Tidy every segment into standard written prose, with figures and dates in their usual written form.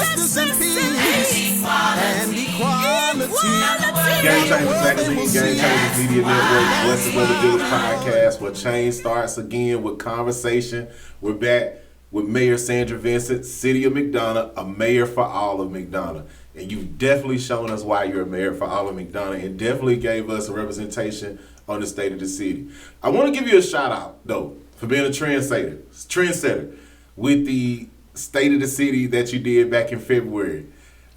justice and peace and equality. Game Changers Magazine, Game Changers Media Network, What's the Weather Village podcast, where change starts again with conversation. We're back with Mayor Sandra Vincent, City of McDonough, a mayor for all of McDonough. And you've definitely shown us why you're a mayor for all of McDonough and definitely gave us a representation on the state of the city. I want to give you a shout out, though, for being a trendsetter with the state of the city that you did back in February.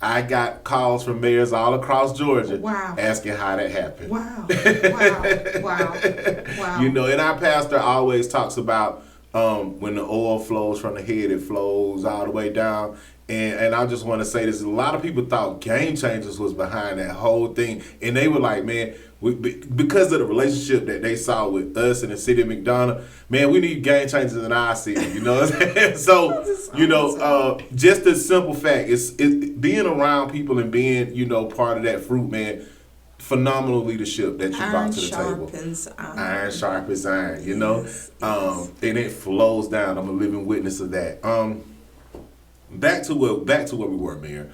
I got calls from mayors all across Georgia asking how that happened. Wow. You know, and our pastor always talks about when the oil flows from the head, it flows all the way down. And I just want to say this, a lot of people thought Game Changers was behind that whole thing. And they were like, man, because of the relationship that they saw with us in the city of McDonough, man, we need Game Changers in our city, you know what I'm saying? So, you know, just the simple fact, it's being around people and being, you know, part of that fruit, man, phenomenal leadership that you brought to the table. Iron sharpens iron, you know? Yes. And it flows down. I'm a living witness of that. Back to where we were, Mayor.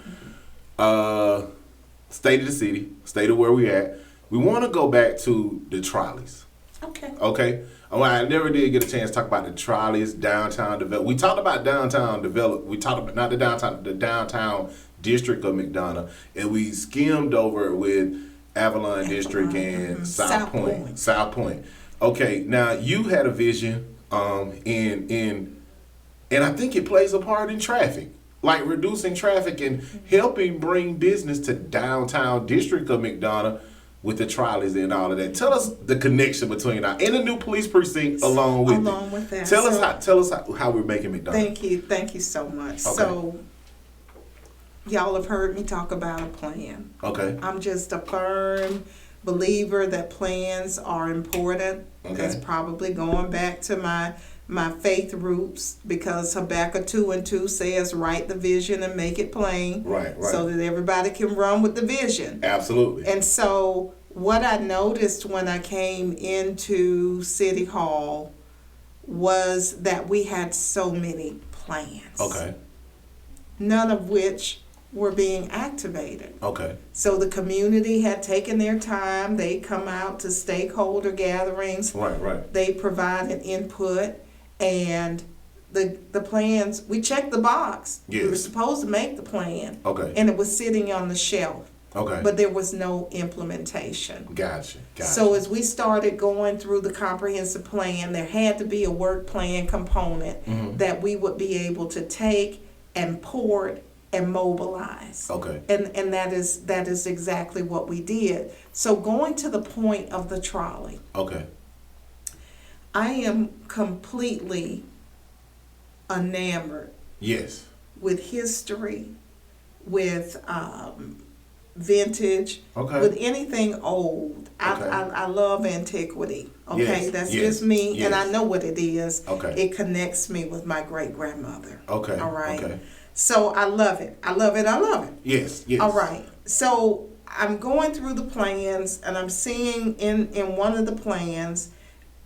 State of the city, state of where we at. We want to go back to the trolleys. Okay. I never did get a chance to talk about the trolleys, downtown develop. We talked about downtown develop. We talked about not the downtown district of McDonough, and we skimmed over with Avalon District and South Point. Okay, now you had a vision, and I think it plays a part in traffic, like reducing traffic and helping bring business to downtown district of McDonough with the trolleys and all of that. Tell us the connection between that and the new police precinct along with that. Tell us how we're making McDonough. Thank you so much. Okay. So y'all have heard me talk about a plan. Okay. I'm just a firm believer that plans are important. Okay. That's probably going back to my faith roots, because Habakkuk 2:2 says, write the vision and make it plain. Right. So that everybody can run with the vision. Absolutely. And so what I noticed when I came into City Hall was that we had so many plans. Okay. None of which were being activated. Okay. So the community had taken their time. They come out to stakeholder gatherings. Right. They provided input, and the plans, we checked the box. Yes. We were supposed to make the plan. Okay. And it was sitting on the shelf. Okay. But there was no implementation. Gotcha. So as we started going through the comprehensive plan, there had to be a work plan component that we would be able to take and port and mobilize. Okay. And that is exactly what we did. So going to the point of the trolley. Okay. I am completely enamored. Yes. With history, with vintage, Okay. with anything old. Okay. I love antiquity. Okay, Yes, that's yes, just me, yes. and I know what it is. Okay. It connects me with my great grandmother. Okay. All right. Okay. So I love it. Yes. All right. So I'm going through the plans, and I'm seeing in one of the plans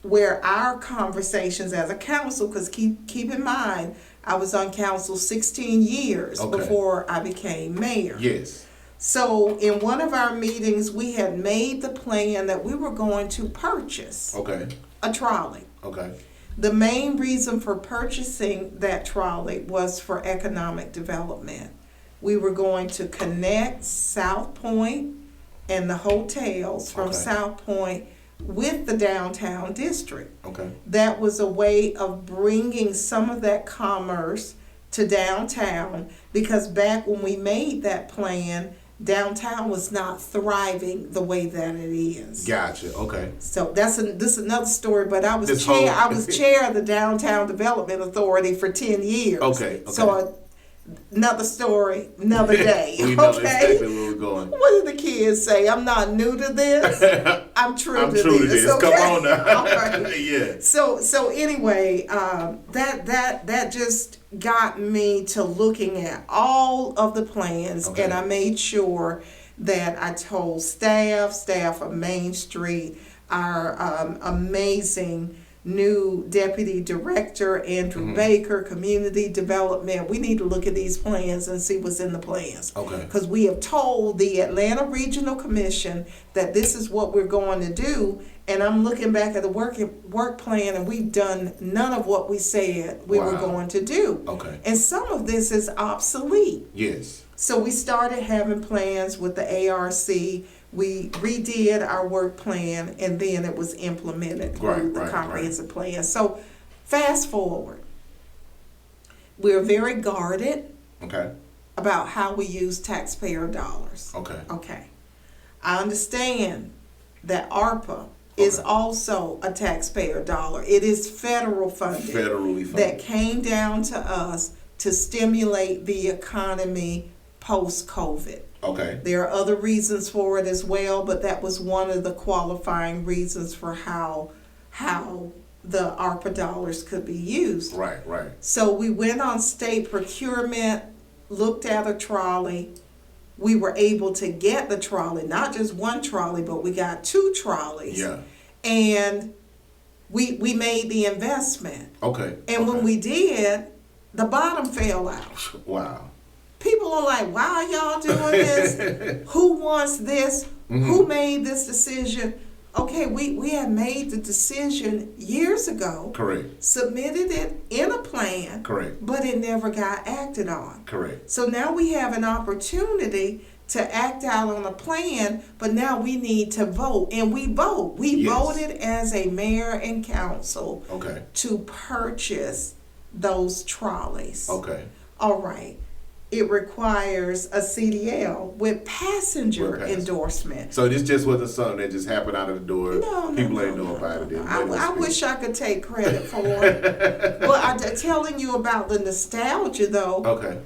where our conversations as a council, because keep in mind, I was on council 16 years before I became mayor. Yes. So in one of our meetings, we had made the plan that we were going to purchase a trolley. Okay. The main reason for purchasing that trolley was for economic development. We were going to connect South Point and the hotels from South Point with the downtown district. Okay. That was a way of bringing some of that commerce to downtown, because back when we made that plan, downtown was not thriving the way that it is. Gotcha. Okay. So this is another story, but I was chair of the Downtown Development Authority for 10 years. Okay. So another story, another day. We know exactly where we're going. What did the kids say? I'm not new to this. I'm true to this. Okay? Come on now. All right. Yeah. So anyway, that just got me to looking at all of the plans, and I made sure that I told staff of Main Street, our amazing new deputy director, Andrew Baker, community development. We need to look at these plans and see what's in the plans. Okay. Because we have told the Atlanta Regional Commission that this is what we're going to do. And I'm looking back at the work plan, and we've done none of what we said we were going to do. Okay. And some of this is obsolete. Yes. So we started having plans with the ARC. We redid our work plan, and then it was implemented through the comprehensive plan. So fast forward. We're very guarded about how we use taxpayer dollars. Okay. I understand that ARPA is also a taxpayer dollar. It is federal funding. Federally funded. That came down to us to stimulate the economy post-COVID. Okay. There are other reasons for it as well, but that was one of the qualifying reasons for how the ARPA dollars could be used. Right. So we went on state procurement, looked at a trolley. We were able to get the trolley, not just one trolley, but we got 2 trolleys. Yeah. And we made the investment. Okay. And when we did, the bottom fell out. Wow. People are like, why are y'all doing this? Who wants this? Who made this decision? Okay, we had made the decision years ago. Correct. Submitted it in a plan. Correct. But it never got acted on. Correct. So now we have an opportunity to act out on a plan, but now we need to vote. And we vote. We voted as a mayor and council to purchase those trolleys. Okay. All right. It requires a CDL with passenger endorsement. So this just wasn't something that just happened out of the door. No, People ain't know about it. I wish I could take credit for it. But I'm telling you about the nostalgia, though. Okay.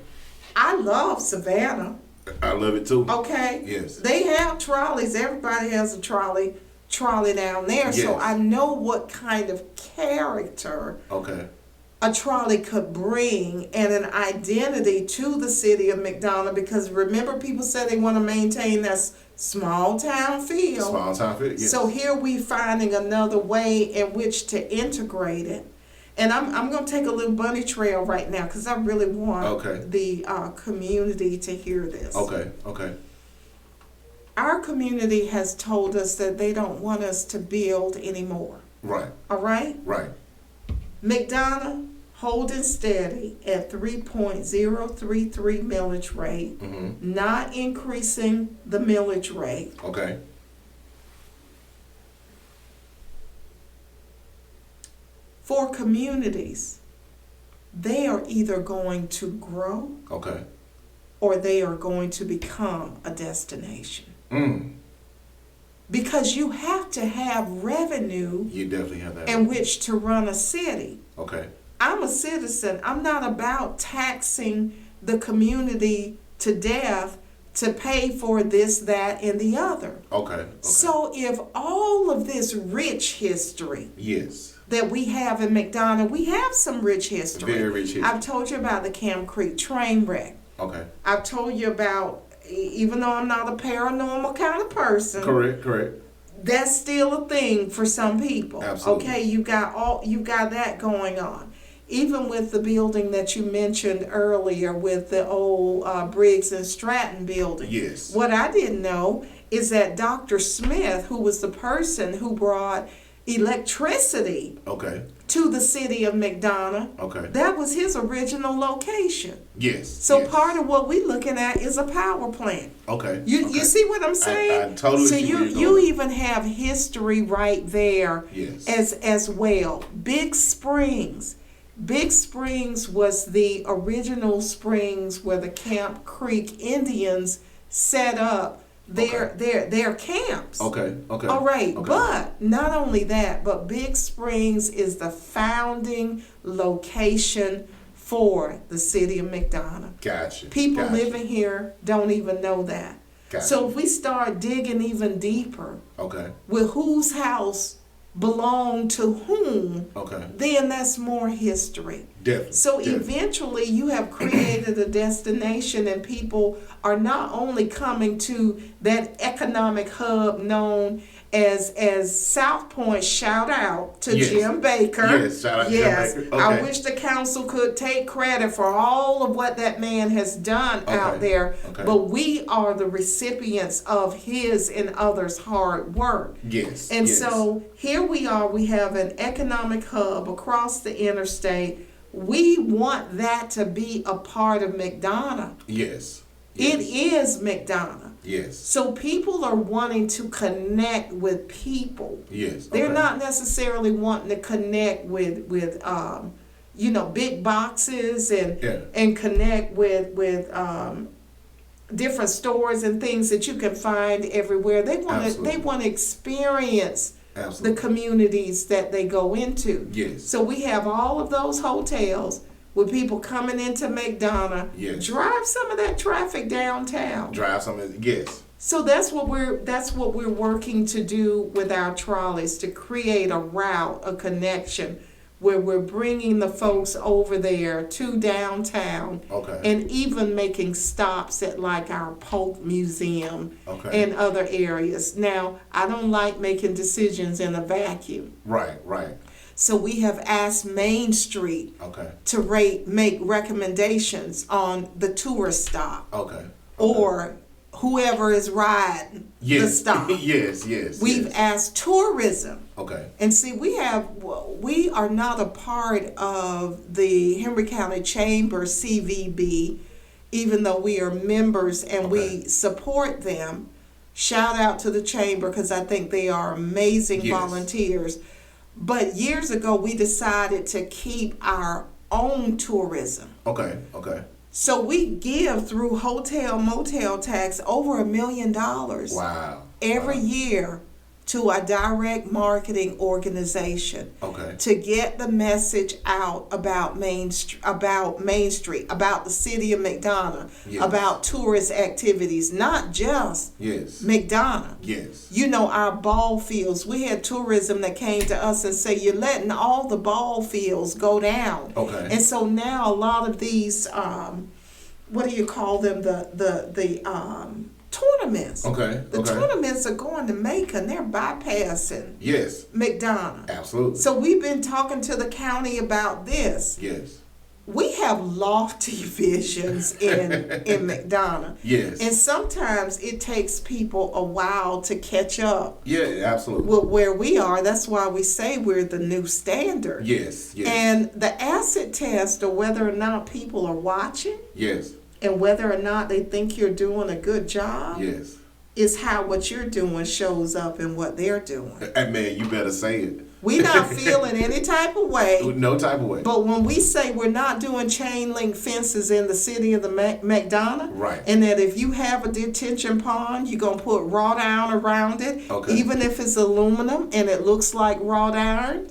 I love Savannah. I love it too. Okay. Yes. They have trolleys. Everybody has a trolley down there. Yes. So I know what kind of character a trolley could bring and an identity to the city of McDonough, because remember, people said they want to maintain that small town feel. Small town feel, yes. So here we finding another way in which to integrate it. And I'm going to take a little bunny trail right now because I really want the community to hear this. Okay. Our community has told us that they don't want us to build anymore. Right. All right? Right. McDonough holding steady at 3.033 millage rate, not increasing the millage rate. Okay. For communities, they are either going to grow or they are going to become a destination. Because you have to have revenue in which to run a city. Okay. I'm a citizen. I'm not about taxing the community to death to pay for this, that, and the other. Okay. So if all of this rich history that we have in McDonough, we have some rich history. Very rich history. I've told you about the Camp Creek train wreck. Okay. I've told you about, even though I'm not a paranormal kind of person. Correct. That's still a thing for some people. Absolutely. Okay, you got that going on. Even with the building that you mentioned earlier with the old Briggs and Stratton building. Yes. What I didn't know is that Dr. Smith, who was the person who brought electricity to the city of McDonough, that was his original location. Yes. So part of what we're looking at is a power plant. You see what I'm saying? I totally so see you even have history right there as well. Big Springs was the original springs where the Camp Creek Indians set up their camps. Okay. All right. But not only that, but Big Springs is the founding location for the city of McDonough. Gotcha. People living here don't even know that. Gotcha. So if we start digging even deeper with whose house belonged to whom, then that's more history. Definitely. So eventually you have created a destination, and people are not only coming to that economic hub known as South Point, shout out to Yes. Jim Baker. Yes, shout out to Jim Baker. Okay. I wish the council could take credit for all of what that man has done out there. Okay. But we are the recipients of his and others' hard work. Yes. And yes. so here we are, we have an economic hub across the interstate. We want that to be a part of McDonough. Yes. It is McDonough. Yes. So people are wanting to connect with people. Yes. They're not necessarily wanting to connect with big boxes and connect with different stores and things that you can find everywhere. They want to experience the communities that they go into. Yes. So we have all of those hotels with people coming into McDonough. Yes. Drive some of that traffic downtown. Yes. So that's what we're working to do with our trolleys, to create a route, a connection where we're bringing the folks over there to downtown. Okay. And even making stops at like our Polk Museum. Okay. And other areas. Now, I don't like making decisions in a vacuum. Right. So we have asked Main Street to make recommendations on the tourist stop. Okay. Or whoever is riding the stop. Yes. We've asked tourism. Okay. And see, we are not a part of the Henry County Chamber CVB, even though we are members and we support them. Shout out to the Chamber, because I think they are amazing volunteers. But years ago, we decided to keep our own tourism. Okay. So we give through hotel motel tax over $1 million. Wow. Every year to a direct marketing organization. Okay. To get the message out about Main Street, about the city of McDonough, about tourist activities, not just McDonough. Yes. Our ball fields. We had tourism that came to us and say, you're letting all the ball fields go down. Okay. And so now a lot of these, what do you call them? The tournaments. Okay. The tournaments are going to Macon, and they're bypassing McDonough. Absolutely. So we've been talking to the county about this. Yes. We have lofty visions in McDonough. Yes. And sometimes it takes people a while to catch up. Yeah, absolutely. With where we are. That's why we say we're the new standard. Yes. And the acid test, or whether or not people are watching. Yes. And whether or not they think you're doing a good job. Yes. Is how what you're doing shows up in what they're doing. Hey, man, you better say it. We're not feeling any type of way. No type of way. But when we say we're not doing chain link fences in the city of the McDonough, right, and that if you have a detention pond, you're going to put wrought iron around it, even if it's aluminum and it looks like wrought iron,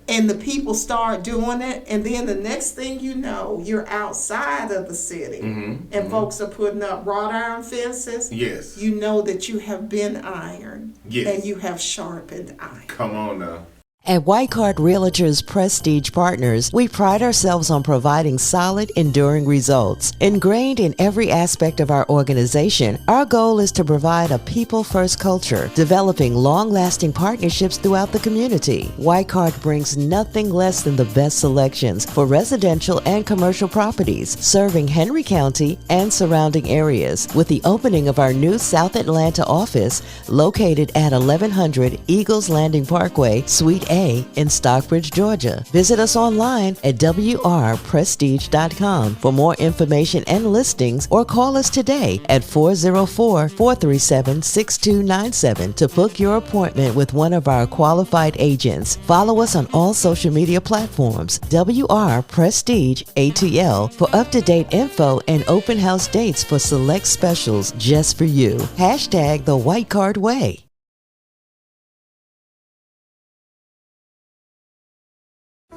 and the people start doing it, and then the next thing you know, you're outside of the city, and folks are putting up wrought iron fences, you know that you have been ironed, and you have sharpened iron. Come on now. At White Card Realtors Prestige Partners, we pride ourselves on providing solid, enduring results. Ingrained in every aspect of our organization, our goal is to provide a people-first culture, developing long-lasting partnerships throughout the community. White Card brings nothing less than the best selections for residential and commercial properties, serving Henry County and surrounding areas. With the opening of our new South Atlanta office, located at 1100 Eagles Landing Parkway, Suite A in Stockbridge, Georgia. Visit us online at wrprestige.com for more information and listings, or call us today at 404-437-6297 to book your appointment with one of our qualified agents. Follow us on all social media platforms, WR Prestige ATL, for up-to-date info and open house dates for select specials just for you. Hashtag the White Card Way.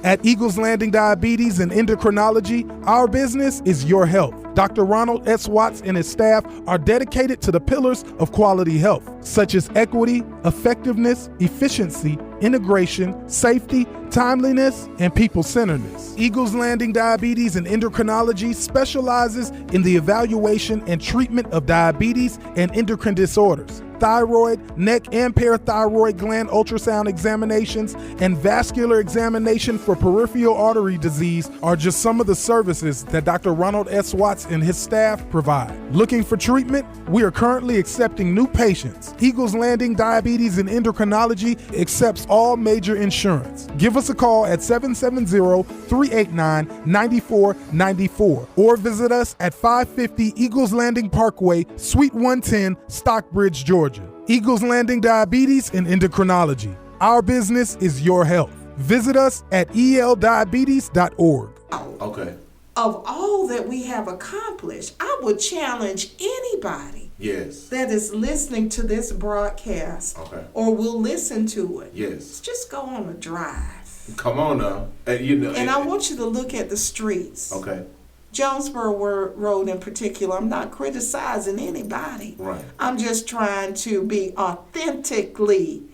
At Eagles Landing Diabetes and Endocrinology, our business is your health. Dr. Ronald S. Watts and his staff are dedicated to the pillars of quality health, such as equity, effectiveness, efficiency, integration, safety, timeliness, and people-centeredness. Eagles Landing Diabetes and Endocrinology specializes in the evaluation and treatment of diabetes and endocrine disorders. thyroid, neck and parathyroid gland ultrasound examinations, and vascular examination for peripheral artery disease are just some of the services that Dr. Ronald S. Watts and his staff provide. Looking for treatment? We are currently accepting new patients. Eagles Landing Diabetes and Endocrinology accepts all major insurance. Give us a call at 770-389-9494 or visit us at 550 Eagles Landing Parkway, Suite 110, Stockbridge, Georgia. Eagles Landing Diabetes and Endocrinology. Our business is your health. Visit us at eldiabetes.org. Okay. Of all that we have accomplished, I would challenge anybody Yes. that is listening to this broadcast or will listen to it. Yes. Just go on a drive. Come on now. And I want you to look at the streets. Okay. Jonesboro Road in particular, I'm not criticizing anybody. Right. I'm just trying to be authentically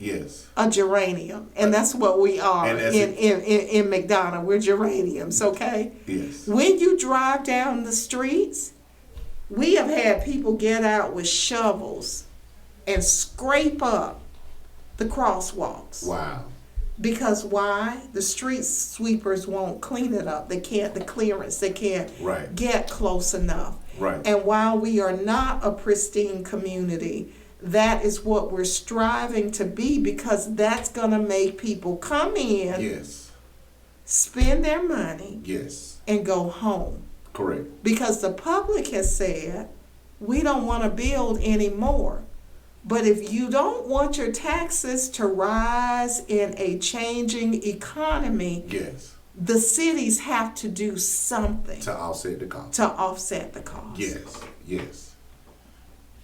a geranium. And that's what we are in McDonough. We're geraniums, okay? Yes. When you drive down the streets, we have had people get out with shovels and scrape up the crosswalks. Wow. Because why? The street sweepers won't clean it up. They can't, the clearance, they can't get close enough. Right. And while we are not a pristine community, that is what we're striving to be, because that's going to make people come in, spend their money, and go home. Correct. Because the public has said, we don't want to build anymore. But if you don't want your taxes to rise in a changing economy, the cities have to do something to offset the cost.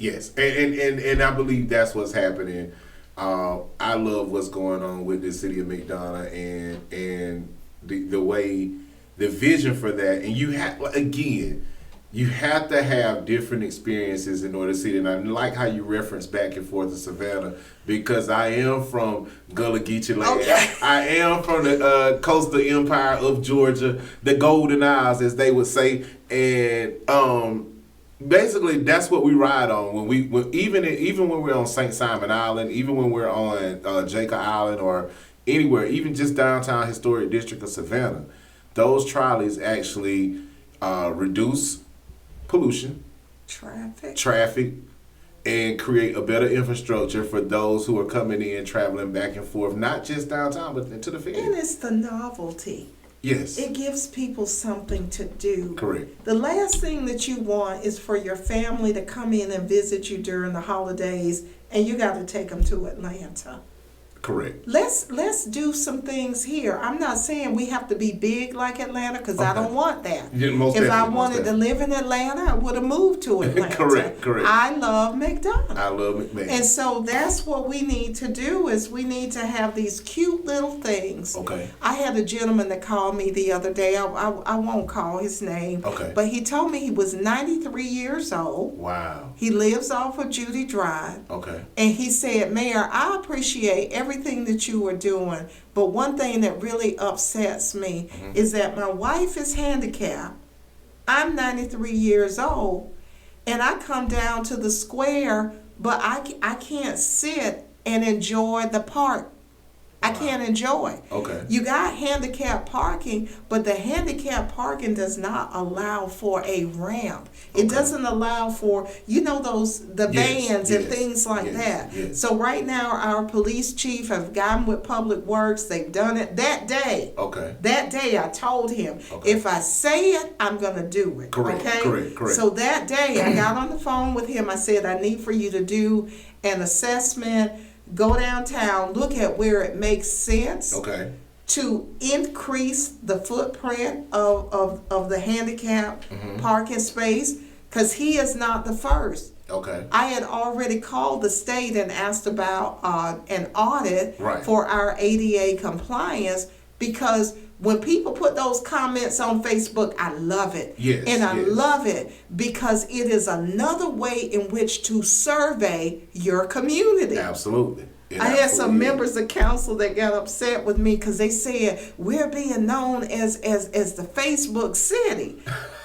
Yes. And I believe that's what's happening. I love what's going on with the city of McDonough and the way, the vision for that. And you have, again, you have to have different experiences in order to see it. And I like how you reference back and forth to Savannah, because I am from Gullah Geechee land. Okay. I am from the coastal empire of Georgia, the Golden Isles, as they would say. And basically, that's what we ride on even when we're on St. Simon Island, even when we're on Jacob Island or anywhere, even just downtown historic district of Savannah. Those trolleys actually reduce pollution, traffic, and create a better infrastructure for those who are coming in, traveling back and forth, not just downtown, but into the field. And it's the novelty. Yes. It gives people something to do. Correct. The last thing that you want is for your family to come in and visit you during the holidays, and you got to take them to Atlanta. Correct. Let's do some things here. I'm not saying we have to be big like Atlanta, because I don't want that. Yeah, if I wanted to live in Atlanta, I would have moved to Atlanta. Correct. I love McDonough. I love McMahon. And so that's what we need to do, is we need to have these cute little things. Okay. I had a gentleman that called me the other day. I won't call his name. Okay. But he told me he was 93 years old. Wow. He lives off of Judy Drive. Okay. And he said, Mayor, I appreciate everything that you are doing, but one thing that really upsets me is that my wife is handicapped. I'm 93 years old, and I come down to the square, but I can't sit and enjoy the park. I can't enjoy. Okay. You got handicap parking, but the handicap parking does not allow for a ramp. It doesn't allow for, the vans and things like that. Yes. So right now, our police chief have gotten with Public Works. They've done it that day. Okay. That day, I told him, if I say it, I'm going to do it. Correct. Okay? Correct. So that day, I got on the phone with him. I said, I need for you to do an assessment. Go downtown, look at where it makes sense to increase the footprint of the handicap parking space, because he is not the first. Okay. I had already called the state and asked about an audit for our ADA compliance, because when people put those comments on Facebook, I love it. Yes, and I love it because it is another way in which to survey your community. Absolutely. I had some members of council that got upset with me because they said we're being known as the Facebook city.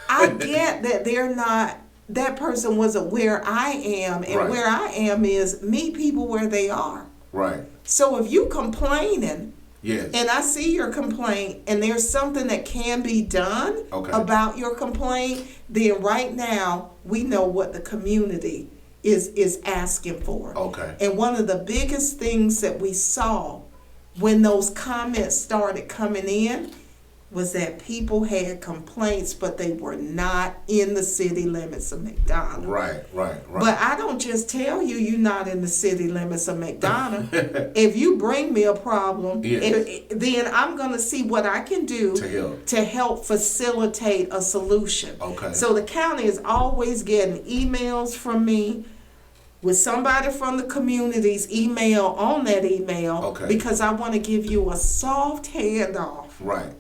I get that they're not that person wasn't where I am, and Right. where I am is meet people where they are. Right. So if you complaining, Yes. and I see your complaint, and there's something that can be done about your complaint, then right now we know what the community is asking for. Okay. And one of the biggest things that we saw when those comments started coming in was that people had complaints, but they were not in the city limits of McDonough. Right. But I don't just tell you you're not in the city limits of McDonough. If you bring me a problem, then I'm going to see what I can do to help facilitate a solution. Okay. So the county is always getting emails from me with somebody from the community's email on that email, because I want to give you a soft handoff. Right.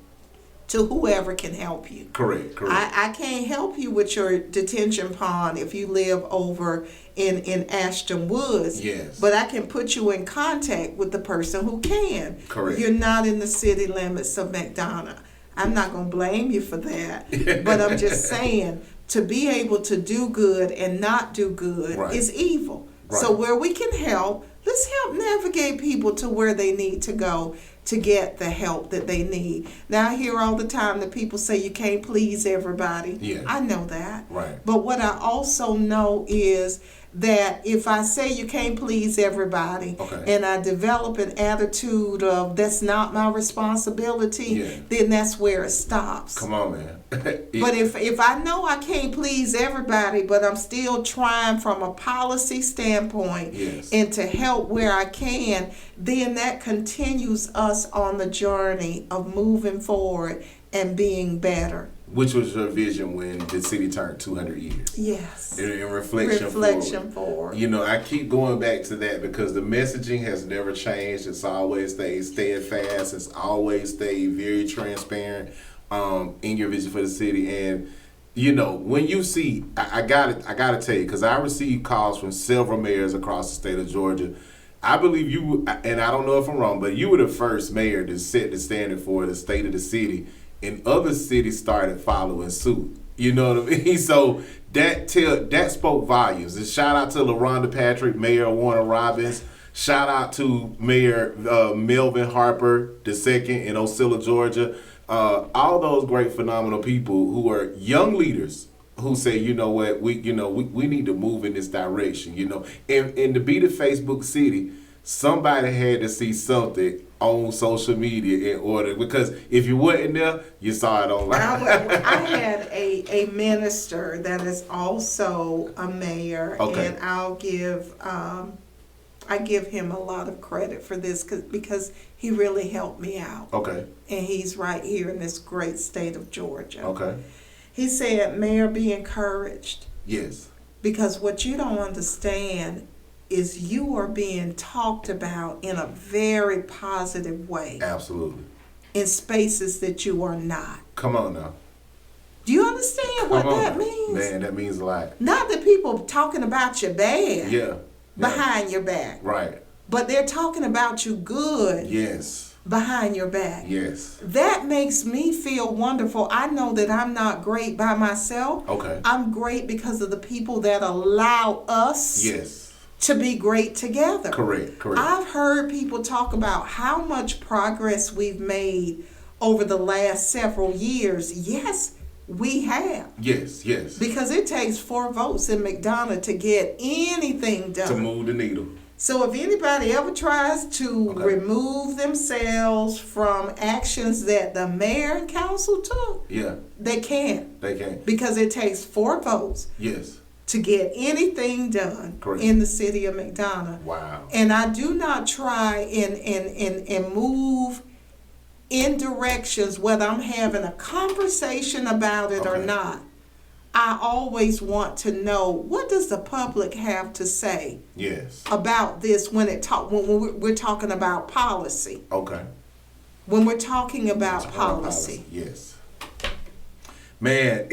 To whoever can help you. Correct. I can't help you with your detention pond if you live over in Ashton Woods. Yes. But I can put you in contact with the person who can. Correct. You're not in the city limits of McDonough. I'm not going to blame you for that. But I'm just saying, to be able to do good and not do good is evil. Right. So where we can help, let's help navigate people to where they need to go to get the help that they need. Now, I hear all the time that people say you can't please everybody. Yeah. I know that. Right. But what I also know is that if I say you can't please everybody, and I develop an attitude of that's not my responsibility, then that's where it stops. Come on, man. But if I know I can't please everybody, but I'm still trying from a policy standpoint and to help where I can, then that continues us on the journey of moving forward and being better. Which was your vision when the city turned 200 years? Yes. In reflection forward. You know, I keep going back to that because the messaging has never changed. It's always stayed steadfast. It's always stayed very transparent in your vision for the city. And you know, when you see, I gotta tell you, because I received calls from several mayors across the state of Georgia. I believe you, and I don't know if I'm wrong, but you were the first mayor to set the standard for the state of the city. And other cities started following suit. You know what I mean? So that spoke volumes. And shout out to LaRonda Patrick, Mayor Warner Robbins. Shout out to Mayor Melvin Harper II in Ocilla, Georgia. All those great, phenomenal people who are young leaders who say, you know what, we need to move in this direction. You know, and to be the Facebook city, somebody had to see something on social media in order, because if you wasn't there, you saw it online. I had a minister that is also a mayor, and I give him a lot of credit for this because he really helped me out. Okay. And he's right here in this great state of Georgia. Okay. He said, Mayor, be encouraged. Yes. Because what you don't understand is you are being talked about in a very positive way. Absolutely. In spaces that you are not. Come on now. Do you understand what that means? Man, that means a lot. Not that people talking about you bad. Yeah. Behind your back. Right. But they're talking about you good. Yes. Behind your back. Yes. That makes me feel wonderful. I know that I'm not great by myself. Okay. I'm great because of the people that allow us. Yes. To be great together. Correct. I've heard people talk about how much progress we've made over the last several years. Yes, we have. Yes. Because it takes 4 votes in McDonough to get anything done. To move the needle. So if anybody ever tries to remove themselves from actions that the mayor and council took, they can't. Because it takes 4 votes. Yes. To get anything done in the city of McDonough. Wow. And I do not try and move in directions whether I'm having a conversation about it or not. I always want to know, what does the public have to say about this when we're talking about policy. Okay. When we're talking about policy. Yes. Man,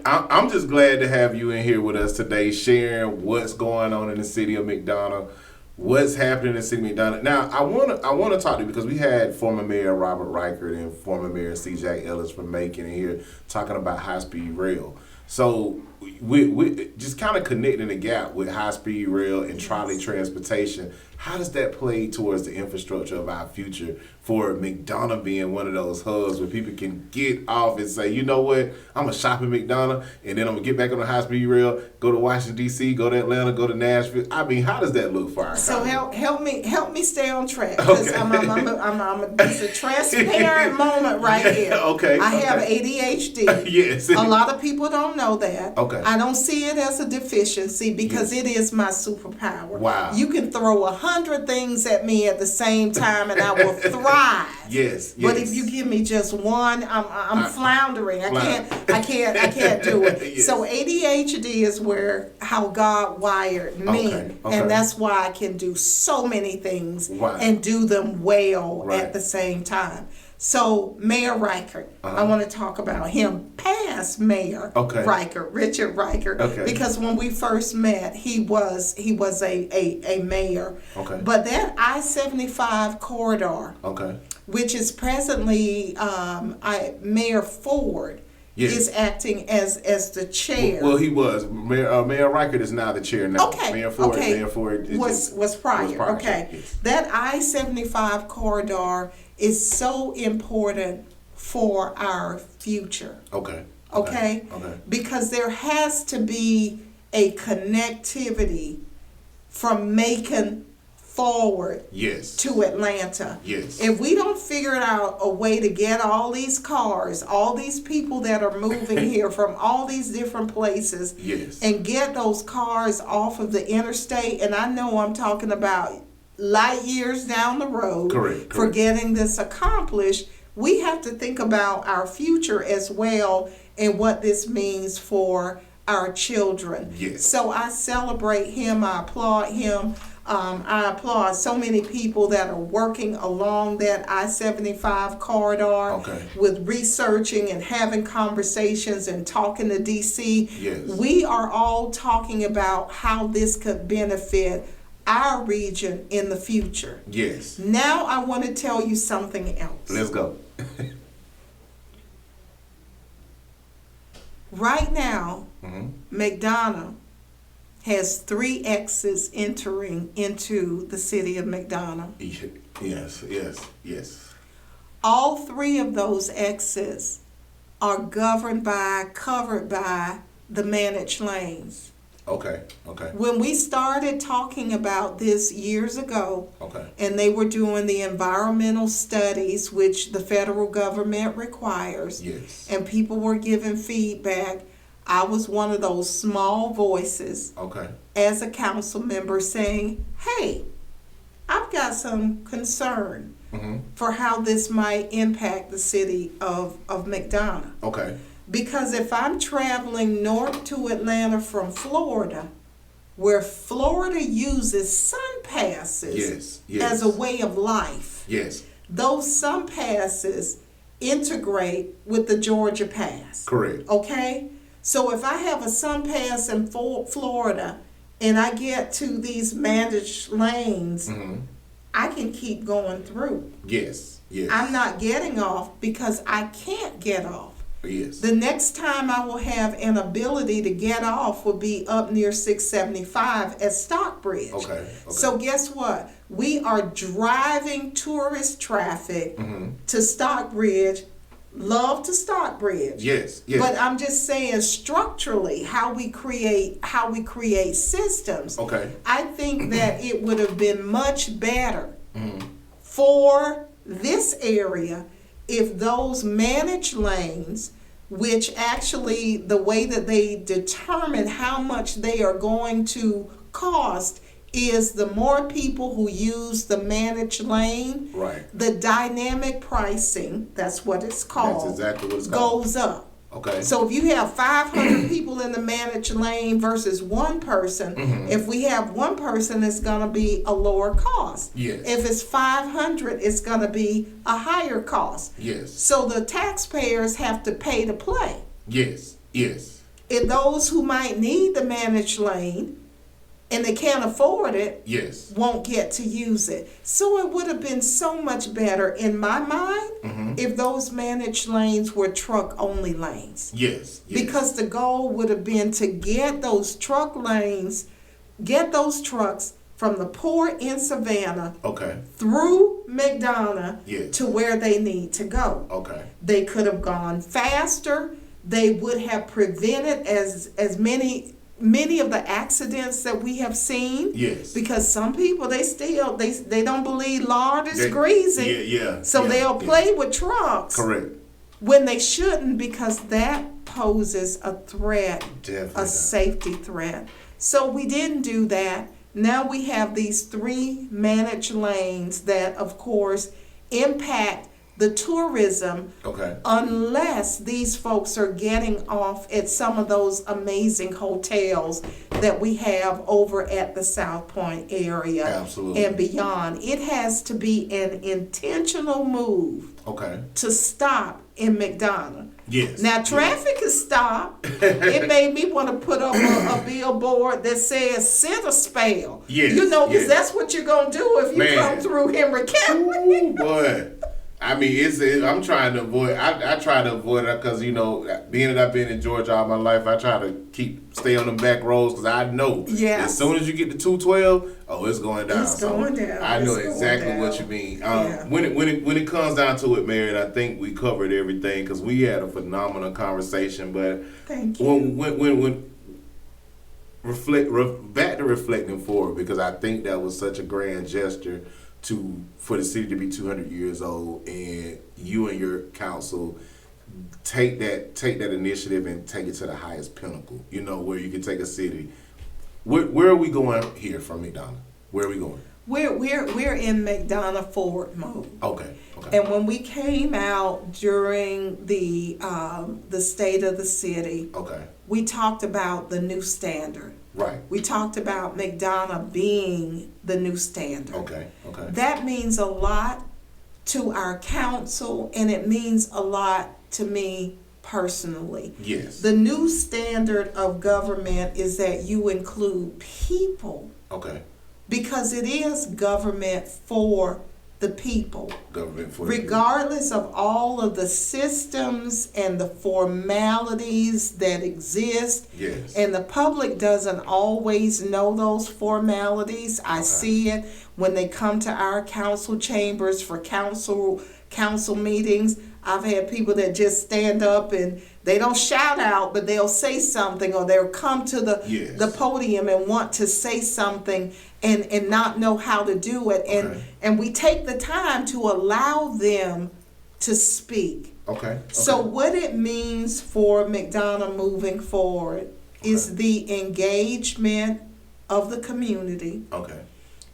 I'm just glad to have you in here with us today, sharing what's going on in the city of McDonough, what's happening in the city of McDonough. Now, I want to talk to you because we had former Mayor Robert Reichert and former Mayor C. Jack Ellis from Macon in here talking about high-speed rail. So we just kind of connecting the gap with high-speed rail and trolley transportation. How does that play towards the infrastructure of our future for McDonough being one of those hubs where people can get off and say, you know what, I'm going to shop at McDonough and then I'm going to get back on the high-speed rail, go to Washington, D.C., go to Atlanta, go to Nashville. I mean, how does that look for our So economy? help me stay on track, because it's a transparent moment right here. Okay. I have ADHD. Yes. A lot of people don't know that. Okay. I don't see it as a deficiency because it is my superpower. Wow. You can throw 100 things at me at the same time and I will thrive. Yes. But if you give me just one, I'm floundering. I can't do it. Yes. So ADHD is how God wired me, Okay. and that's why I can do so many things Wow. and do them well Right. at the same time. So Mayor Reichert, I want to talk about him, past Mayor Reichert, Richard Reichert, because when we first met, he was a mayor. Okay. But that I-75 corridor, which is presently Mayor Ford, is acting as the chair. Well, he was. Mayor Reichert is now the chair now. Okay. Mayor Ford was prior. Okay. Yes. That I-75 corridor is so important for our future. Okay? Because there has to be a connectivity from Macon forward to Atlanta. If we don't figure out a way to get all these cars, all these people that are moving here from all these different places, and get those cars off of the interstate, and I know I'm talking about light years down the road for getting this accomplished, we have to think about our future as well and what this means for our children. So I celebrate him. I applaud him. I applaud so many people that are working along that I-75 corridor with researching and having conversations and talking to DC. We are all talking about how this could benefit our region in the future. Now I want to tell you something else. Let's go. Right now, McDonough has 3 exits entering into the city of McDonough. Yes. All 3 of those exits are covered by the managed lanes. When we started talking about this years ago, and they were doing the environmental studies, which the federal government requires, and people were giving feedback, I was one of those small voices as a council member saying, hey, I've got some concern for how this might impact the city of McDonough. Because if I'm traveling north to Atlanta from Florida, where Florida uses sun passes as a way of life, those sun passes integrate with the Georgia Pass. Okay? So if I have a sun pass in Florida and I get to these managed lanes, I can keep going through. I'm not getting off because I can't get off. The next time I will have an ability to get off will be up near 675 at Stockbridge. So guess what? We are driving tourist traffic to Stockbridge. Love to Stockbridge. But I'm just saying structurally how we create systems. I think that it would have been much better for this area if those managed lanes, which actually the way that they determine how much they are going to cost is the more people who use the managed lane, the dynamic pricing, that's what it's called, that's exactly what it's called, goes up. So if you have 500 people in the managed lane versus one person, if we have one person, it's going to be a lower cost. If it's 500, it's going to be a higher cost. So the taxpayers have to pay to play. And those who might need the managed lane, and they can't afford it, Yes. won't get to use it. So it would have been so much better, in my mind, if those managed lanes were truck-only lanes. Yes. Because the goal would have been to get those truck lanes, get those trucks from the port in Savannah Okay. through McDonough Yes. to where they need to go. Okay. They could have gone faster. They would have prevented as many of the accidents that we have seen. Yes. Because some people, they don't believe lard is greasy. Yeah. So they'll play with trucks. Correct. When they shouldn't, because that poses a threat, Definitely. a safety threat. So we didn't do that. Now we have these 3 managed lanes that, of course, impact the tourism, Okay. unless these folks are getting off at some of those amazing hotels that we have over at the South Point area. Absolutely. And beyond. It has to be an intentional move Okay. to stop in McDonough. Yes. Now traffic is stopped. It made me want to put up a billboard that says "Center Spell." Yes, You know, because yes. that's what you're gonna do if you Man. come through Henry County. Ooh, boy. I mean, I'm trying to avoid. I try to avoid it because being that I've been in Georgia all my life, I try to stay on them back roads because I know Yes. as soon as you get to 212, it's going down. It's going down. I know It's going exactly what down. you mean. Yeah. When it comes down to it, Mary, I think we covered everything because we had a phenomenal conversation. But Thank you. when back to reflecting forward, because I think that was such a grand gesture for the city to be 200 years old, and you and your council take that initiative and take it to the highest pinnacle. Where you can take a city. Where are we going here from McDonough? Where are we going? We're in McDonough forward mode. Okay. And when we came out during the state of the city, Okay. we talked about the new standard. Right. We talked about McDonough being the new standard. Okay. That means a lot to our council, and it means a lot to me personally. Yes. The new standard of government is that you include people, Okay. because it is government for the people. Government for Regardless of all of the systems and the formalities that exist, Yes. and the public doesn't always know those formalities. I see it when they come to our council chambers for council meetings. I've had people that just stand up and they don't shout out, but they'll say something, or they'll come to the podium and want to say something and not know how to do it. And we take the time to allow them to speak. Okay. So what it means for McDonough moving forward is the engagement of the community. Okay.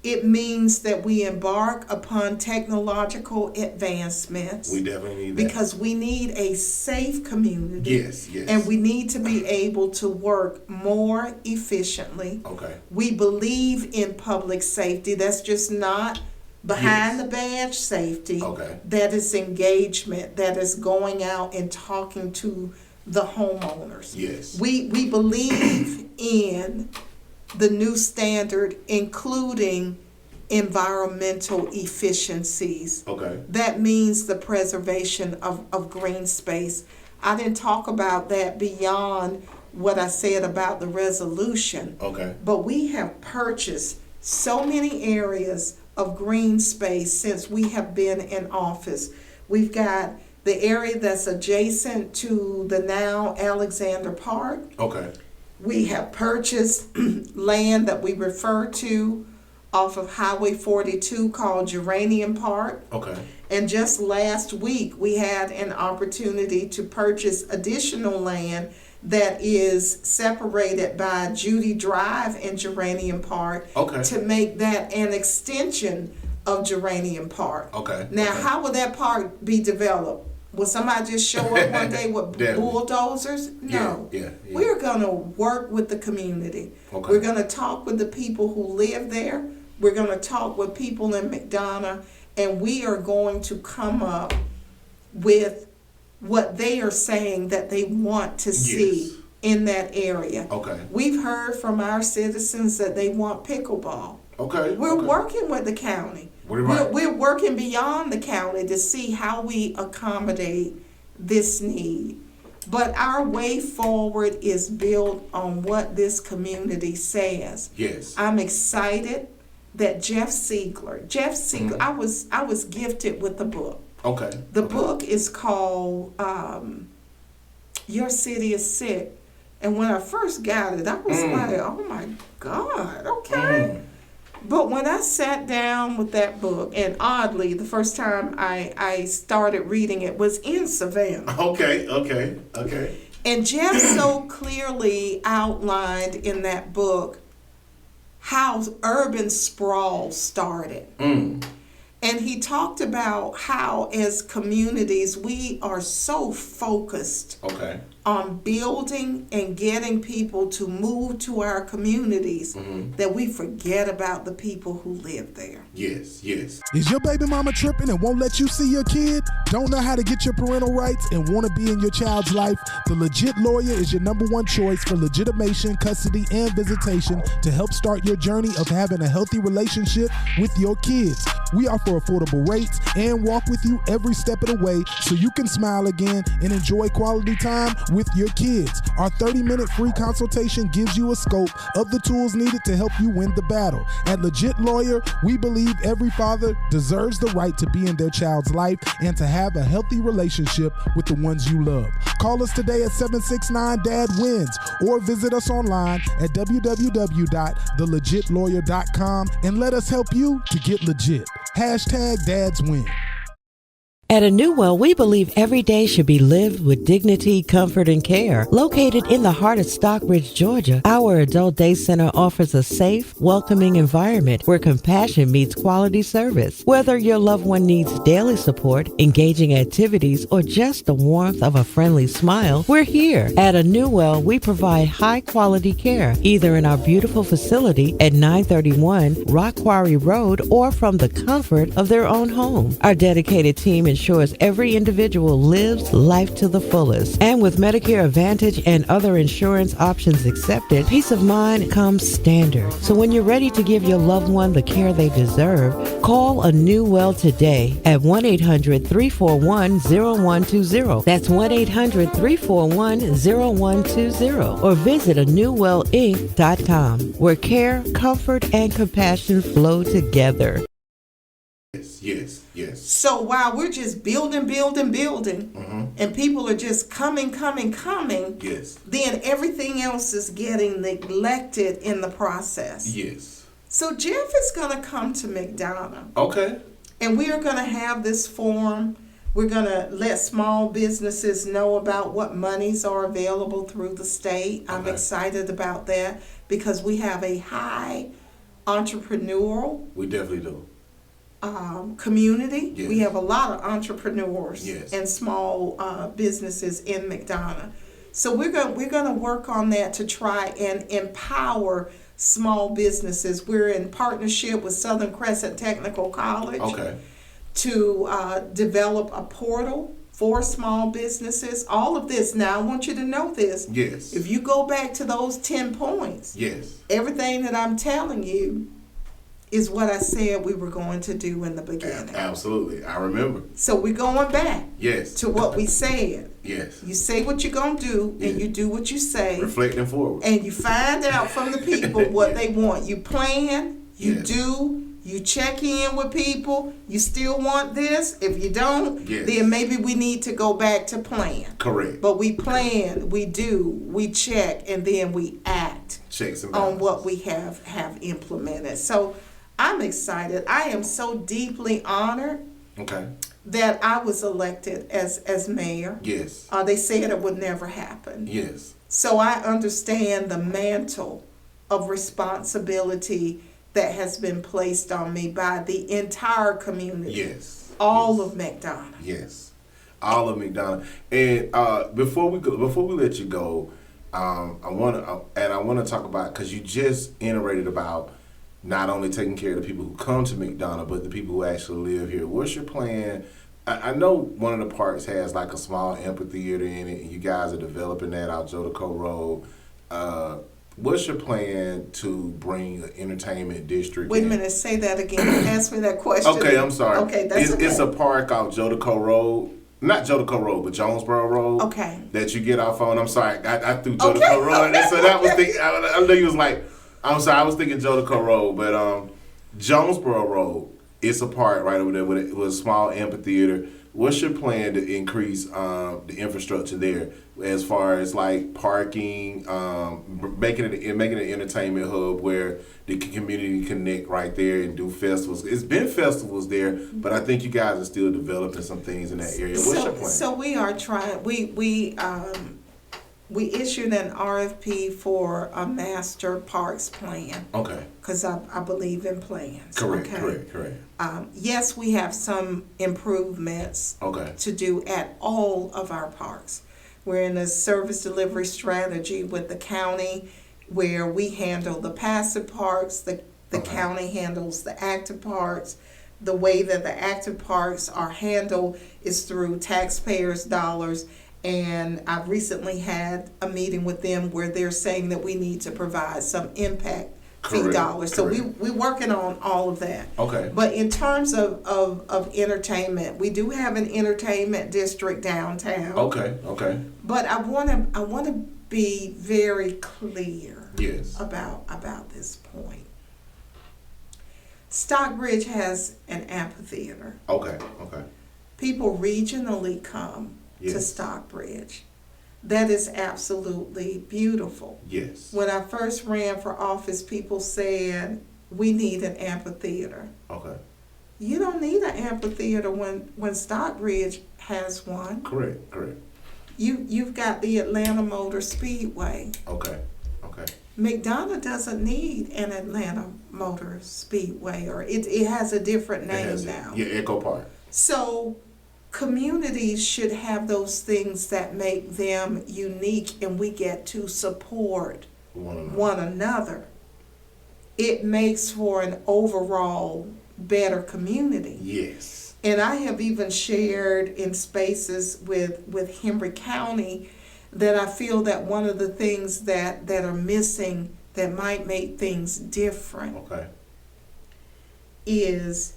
It means that we embark upon technological advancements. We definitely need that. Because we need a safe community. Yes. And we need to be able to work more efficiently. Okay. We believe in public safety. That's just not behind the badge safety. Okay. That is engagement. That is going out and talking to the homeowners. Yes. We believe in the new standard, including environmental efficiencies. Okay. That means the preservation of green space. I didn't talk about that beyond what I said about the resolution. Okay. But we have purchased so many areas of green space since we have been in office. We've got the area that's adjacent to the now Alexander Park. Okay. We have purchased land that we refer to off of Highway 42 called Geranium Park. Okay. And just last week, we had an opportunity to purchase additional land that is separated by Judy Drive and Geranium Park. Okay. To make that an extension of Geranium Park. Okay. Now, Okay. how will that park be developed? Will somebody just show up one day with Definitely. bulldozers? No. Yeah. We're going to work with the community. Okay. We're going to talk with the people who live there. We're going to talk with people in McDonough, and we are going to come up with what they are saying that they want to see in that area. Okay. We've heard from our citizens that they want pickleball. Okay. We're working with the county. We're working beyond the county to see how we accommodate this need. But our way forward is built on what this community says. Yes. I'm excited that Jeff Siegler, I was gifted with the book. Okay. The book is called Your City is Sick. And when I first got it, I was like, oh my God, okay. But when I sat down with that book, and oddly, the first time I started reading it was in Savannah. Okay. And Jeff so clearly outlined in that book how urban sprawl started. And he talked about how, as communities, we are so focused on building and getting people to move to our communities that we forget about the people who live there. Yes. Is your baby mama tripping and won't let you see your kid? Don't know how to get your parental rights and want to be in your child's life? The Legit Lawyer is your #1 choice for legitimation, custody, and visitation to help start your journey of having a healthy relationship with your kids. We offer affordable rates and walk with you every step of the way so you can smile again and enjoy quality time with your kids. Our 30-minute free consultation gives you a scope of the tools needed to help you win the battle. At Legit Lawyer, we believe every father deserves the right to be in their child's life and to have a healthy relationship with the ones you love. Call us today at 769-DAD-WINS or visit us online at www.thelegitlawyer.com and let us help you to get legit. #DadsWin. At A New Well, we believe every day should be lived with dignity, comfort, and care. Located in the heart of Stockbridge, Georgia, our adult day center offers a safe, welcoming environment where compassion meets quality service. Whether your loved one needs daily support, engaging activities, or just the warmth of a friendly smile, we're here. At A New Well, we provide high-quality care, either in our beautiful facility at 931 Rock Quarry Road or from the comfort of their own home. Our dedicated team ensures every individual lives life to the fullest. And with Medicare Advantage and other insurance options accepted, peace of mind comes standard. So when you're ready to give your loved one the care they deserve, call A New Well today at 1-800-341-0120. That's 1-800-341-0120. Or visit anewwellinc.com, where care, comfort, and compassion flow together. Yes. So while we're just building, and people are just coming, Yes. then everything else is getting neglected in the process. Yes. So Jeff is going to come to McDonough. Okay. And we are going to have this forum. We're going to let small businesses know about what monies are available through the state. I'm excited about that because we have a high entrepreneurial. We definitely do. Community. Yes. We have a lot of entrepreneurs Yes. and small businesses in McDonough. So we're going to work on that to try and empower small businesses. We're in partnership with Southern Crescent Technical College to develop a portal for small businesses. All of this. Now I want you to know this. Yes. If you go back to those 10 points, everything that I'm telling you is what I said we were going to do in the beginning. Absolutely. I remember. So we're going back to what we said. Yes. You say what you're going to do, and you do what you say. Reflecting forward. And you find out from the people what they want. You plan, you do, you check in with people. You still want this? If you don't, then maybe we need to go back to plan. Correct. But we plan, we do, we check, and then we act on what we have implemented. So I'm excited. I am so deeply honored that I was elected as mayor. Yes. They said it would never happen. Yes. So I understand the mantle of responsibility that has been placed on me by the entire community. Yes. All of McDonough. Yes. All of McDonough. And before we let you go, I want to talk about, because you just iterated about not only taking care of the people who come to McDonough, but the people who actually live here. What's your plan I know one of the parks has like a small amphitheater in it, and you guys are developing that out Jodico Road. What's your plan to bring an entertainment district Wait a in? minute, say that again. Ask me that question. Okay, I'm sorry. Okay, that's okay. It's a park off Jodico Road. Not Jodico Road, but Jonesboro Road. Okay. That you get off on. I'm sorry, I threw Jodico Road. And so that was I know you was like, I'm sorry, I was thinking Jodico Road, but Jonesboro Road, it's a park right over there with a small amphitheater. What's your plan to increase the infrastructure there as far as like parking, making it an entertainment hub where the community connect right there and do festivals? It's been festivals there, but I think you guys are still developing some things in that area. What's your plan? So we are trying. We issued an RFP for a master parks plan. Okay. Because I believe in plans. Correct. Okay? Correct. Yes, we have some improvements to do at all of our parks. We're in a service delivery strategy with the county where we handle the passive parks, the county handles the active parks. The way that the active parks are handled is through taxpayers' dollars. And I've recently had a meeting with them where they're saying that we need to provide some impact fee dollars. So we're working on all of that. Okay. But in terms of entertainment, we do have an entertainment district downtown. Okay. But I wanna be very clear about this point. Stockbridge has an amphitheater. Okay. People regionally come to Stockbridge. That is absolutely beautiful. Yes. When I first ran for office, people said, we need an amphitheater. Okay. You don't need an amphitheater when Stockbridge has one. Correct. You've got the Atlanta Motor Speedway. Okay. McDonough doesn't need an Atlanta Motor Speedway, or it has a different name now. Yeah, Echo Park. So communities should have those things that make them unique, and we get to support one another. It makes for an overall better community. Yes. And I have even shared in spaces with Henry County that I feel that one of the things that are missing that might make things different is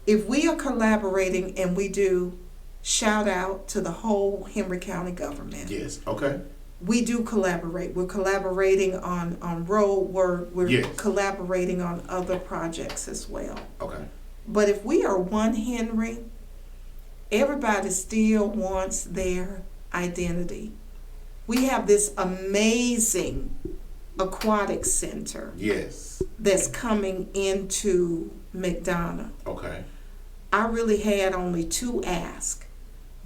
if we are collaborating, and we do, shout out to the whole Henry County government. Yes, okay. We do collaborate. We're collaborating on road work. We're collaborating on other projects as well. Okay. But if we are one Henry, everybody still wants their identity. We have this amazing aquatic center. Yes. That's coming into McDonough. Okay. I really had only two asks.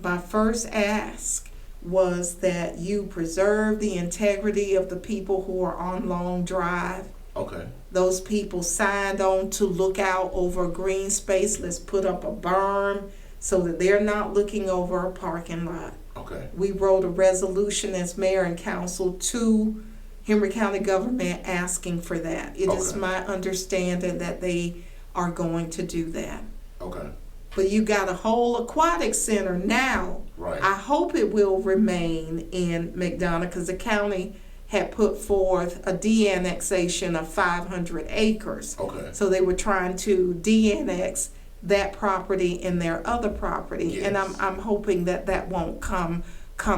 My first ask was that you preserve the integrity of the people who are on Long Drive. Okay. Those people signed on to look out over a green space. Let's put up a berm so that they're not looking over a parking lot. Okay. We wrote a resolution as mayor and council to Henry County government asking for that. It is my understanding that they are going to do that. Okay. But you got a whole aquatic center now. Right. I hope it will remain in McDonough because the county had put forth a de-annexation of 500 acres. Okay. So they were trying to de-annex that property and their other property. Yes. And I'm hoping that won't come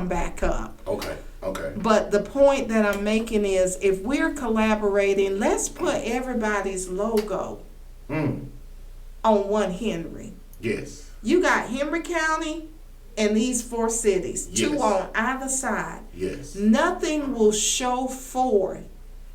back up. Okay. But the point that I'm making is if we're collaborating, let's put everybody's logo on one Henry. Yes. You got Henry County and these four cities, two on either side. Yes. Nothing will show forth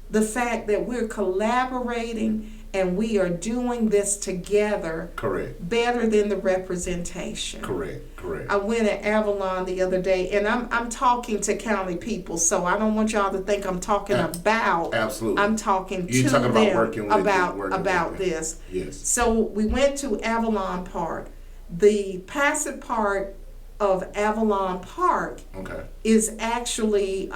the fact that we're collaborating and we are doing this together. Correct. Better than the representation. Correct. I went at Avalon the other day, and I'm talking to county people, so I don't want y'all to think I'm talking about. Absolutely. I'm talking You're to talking them about this. Yes. So we went to Avalon Park. The passive part of Avalon Park is actually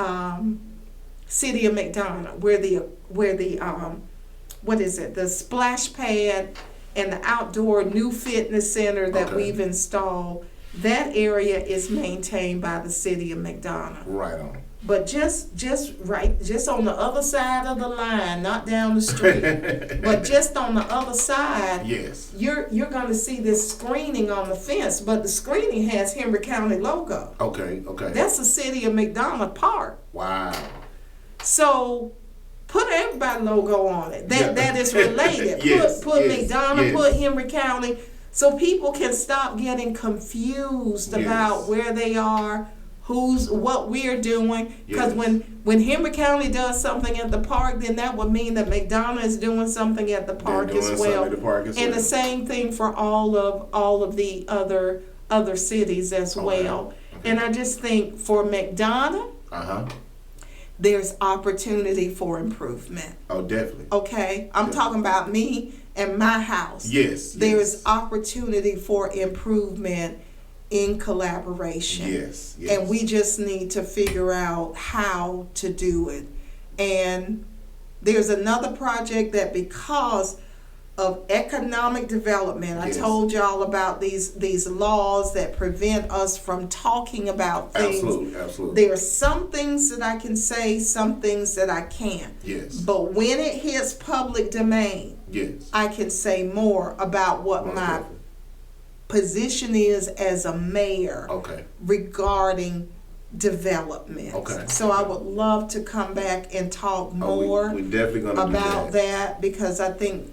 City of McDonough, where the what is it? The splash pad and the outdoor new fitness center that Okay. we've installed, that area is maintained by the city of McDonough. Right on. But just on the other side of the line, not down the street, but just on the other side, Yes. you're gonna see this screening on the fence, but the screening has Henry County logo. Okay. Okay. That's the city of McDonough Park. Wow. So put everybody logo on it. That is related. Yes, put yes, McDonough, yes. put Henry County, so people can stop getting confused Yes. about where they are, what we're doing. Because Yes. when Henry County does something at the park, then that would mean that McDonough is doing something at the park doing as something well. at the park as And well. the same thing for all of the other cities as Okay. well. And I just think for McDonough, Uh-huh. there's opportunity for improvement. Oh, definitely. Okay? I'm Yeah. talking about me and my house. Yes. There's yes. opportunity for improvement in collaboration. Yes. Yes. And we just need to figure out how to do it. And there's another project that, because of economic development, Yes. I told y'all about these laws that prevent us from talking about things. Absolutely. Absolutely. There are some things that I can say, some things that I can't. Yes. But when it hits public domain, Yes. I can say more about what Most my definitely. position is as a mayor Okay. regarding development. Okay. So I would love to come back and talk more we definitely gonna about do that, because I think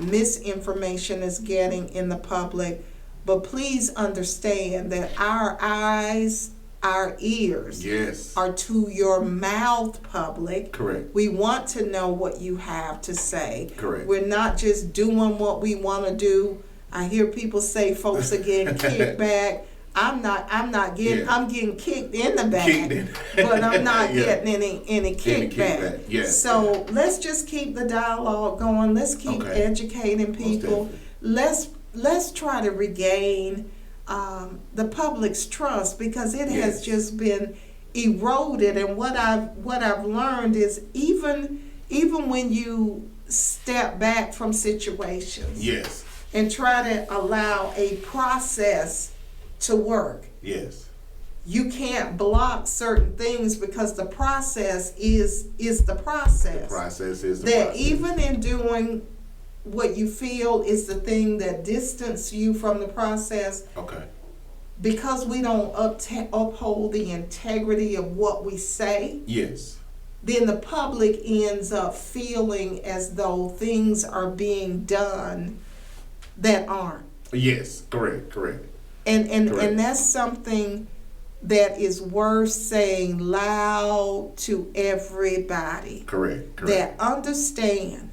misinformation is getting in the public. But please understand that our eyes, our ears Yes. are to your mouth, public. Correct. We want to know what you have to say. Correct. We're not just doing what we want to do. I hear people say folks are getting kicked back. I'm getting. Yeah. I'm getting kicked in the back, Kicked in. but I'm not Yeah. getting any kickback. kickback, yes. So let's just keep the dialogue going. Let's keep Okay. educating people. definitely. Let's try to regain the public's trust, because it has Yes. just been eroded. And what I've learned is even when you step back from situations Yes. and try to allow a process to work, Yes. you can't block certain things, because the process is the process. Process is the That process. even in doing what you feel is the thing that distances you from the process, Okay. because we don't uphold the integrity of what we say, Yes. then the public ends up feeling as though things are being done that aren't. Yes. Correct. Correct. And Correct. that's something that is worth saying loud to everybody. Correct. Correct. That understand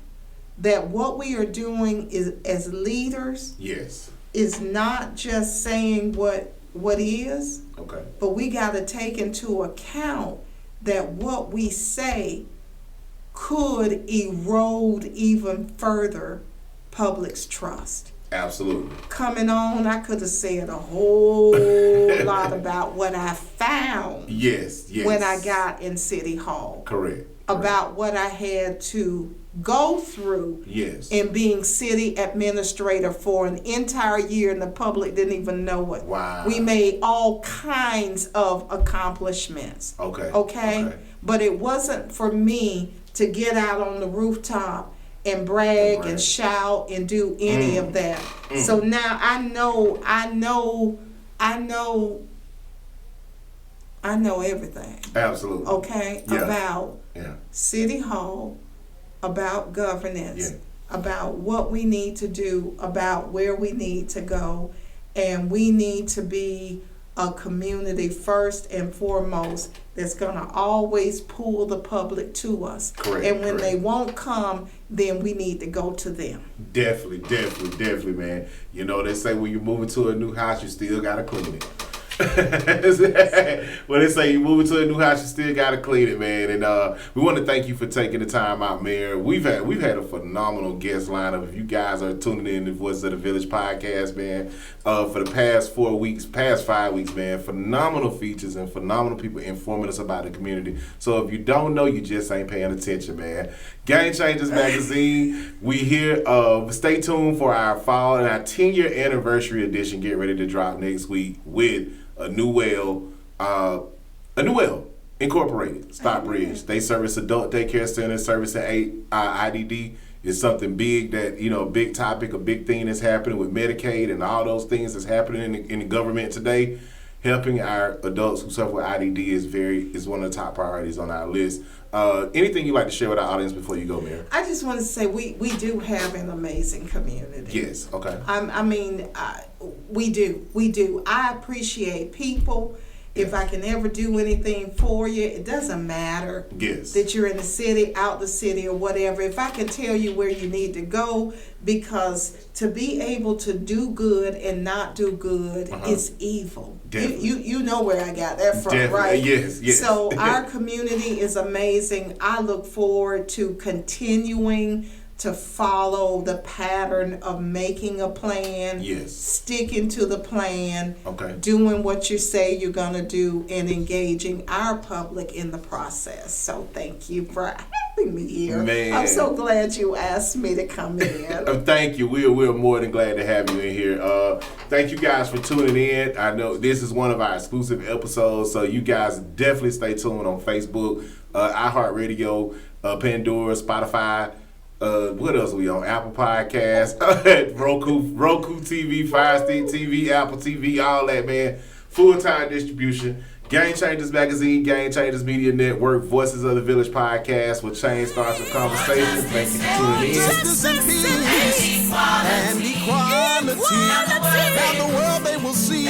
that what we are doing is, as leaders, Yes. is not just saying what is, Okay. but we got to take into account that what we say could erode even further public's trust. Absolutely. Coming on, I could have said a whole lot about what I found Yes. Yes. when I got in City Hall, Correct. about what I had to go through Yes. in being city administrator for an entire year, and the public didn't even know it. Wow. We made all kinds of accomplishments. Okay. Okay? But it wasn't for me to get out on the rooftop and brag and shout and do any of that. So now I know everything. Absolutely. Okay? Yeah. About Yeah. City Hall, about governance, Yeah. about what we need to do, about where we need to go, and we need to be a community first and foremost that's going to always pull the public to us. Correct, And when correct. they won't come, then we need to go to them. Definitely, man. You know, they say when you move into a new house, you still gotta clean it. Well, they say you move into a new house, you still gotta clean it, man. And we want to thank you for taking the time out, Mayor. We've had a phenomenal guest lineup. If you guys are tuning in to Voices of the Village podcast, man, for the past 5 weeks, man, phenomenal features and phenomenal people informing us about the community. So if you don't know, you just ain't paying attention, man. Game Changers Magazine, we here. Stay tuned for our fall and our 10-year anniversary edition. Get ready to drop next week with a new well Incorporated, Stockbridge. They service adult daycare centers, servicing IDD. Is something big that, big topic, a big thing that's happening with Medicaid and all those things that's happening in the government today. Helping our adults who suffer with IDD is one of the top priorities on our list. Anything you'd like to share with our audience before you go, Mayor? I just want to say we do have an amazing community. Yes, okay. We do. I appreciate people. If I can ever do anything for you, it doesn't matter that you're in the city, out the city, or whatever. If I can tell you where you need to go, because to be able to do good and not do good is evil. You know where I got that from, right? Yes. So our community is amazing. I look forward to continuing to follow the pattern of making a plan, sticking to the plan, doing what you say you're going to do, and engaging our public in the process. So thank you for having me here. Man. I'm so glad you asked me to come in. Thank you. We're more than glad to have you in here. Thank you guys for tuning in. I know this is one of our exclusive episodes, so you guys definitely stay tuned on Facebook, iHeartRadio, Pandora, Spotify. What else are we on? Apple Podcasts, Roku TV, Fire Stick TV, Apple TV, all that, man. Full-time distribution. Game Changers Magazine, Game Changers Media Network, Voices of the Village podcast, where change starts with conversation. Thank you for tuning in. Justice and peace and equality. Now the world they will see.